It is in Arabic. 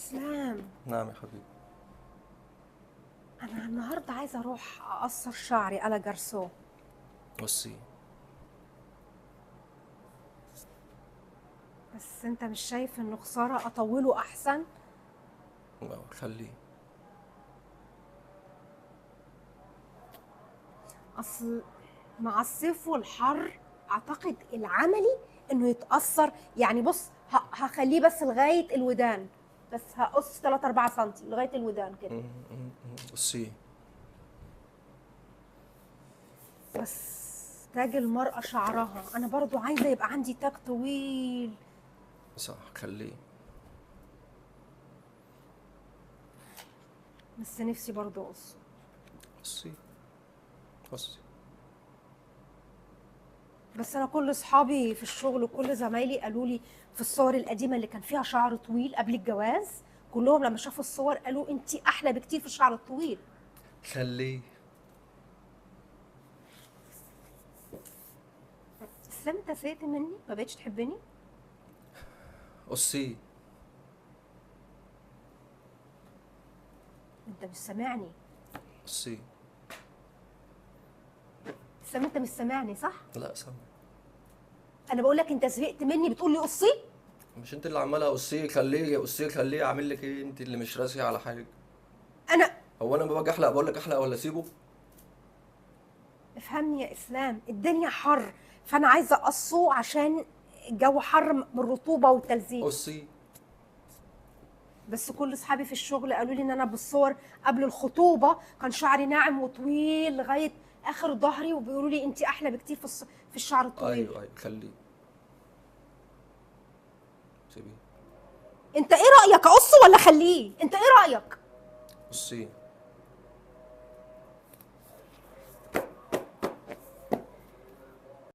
اسلام، نعم يا حبيبي. انا النهارده عايزه اروح اقصر شعري على جرسو. بصي، بس انت مش شايف انه خساره اطوله احسن؟ خليه. اصل مع الصيف والحر اعتقد العملي انه يتاثر. يعني بص، هخليه بس لغايه الودان، بس هقص 3 4 سم لغايه الودان كده. بصي، بس تاج المرأة شعرها، انا برضو عايزه يبقى عندي تاج طويل. صح، خليه. بس نفسي برضو اقصه. بصي بصي، بس انا كل اصحابي في الشغل وكل زمايلي قالوا لي في الصور القديمه اللي كان فيها شعر طويل قبل الجواز، كلهم لما شافوا الصور قالوا انتي احلى بكتير في الشعر الطويل. خليه. بس انت زهقت مني، ما بقتش تحبني. بصي، انت مش سامعني. بصي. بس انت مش سامعني صح؟ لا، سامع. انا بقول لك انت زهقت مني بتقول لي قصي. مش انت اللي عماله قصيه خليه قصيه خليه؟ اعمل لك ايه؟ انت اللي مش راسيه على حاجه. انا هو انا لما باجي احلق بقول لك احلق ولا اسيبه؟ افهمني يا اسلام، الدنيا حر، فانا عايزه اقصه عشان الجو حر من الرطوبه والتلزيق. قصي. بس كل اصحابي في الشغل قالوا لي ان انا بالصور قبل الخطوبه كان شعري ناعم وطويل لغايه اخر ظهري، وبيقولوا لي انت احلى بكتير في الشعر الطويل. ايوه ايوه، خليه. سيبيه. انت ايه رايك، اقصه ولا اخليه؟ انت ايه رايك؟ بصي،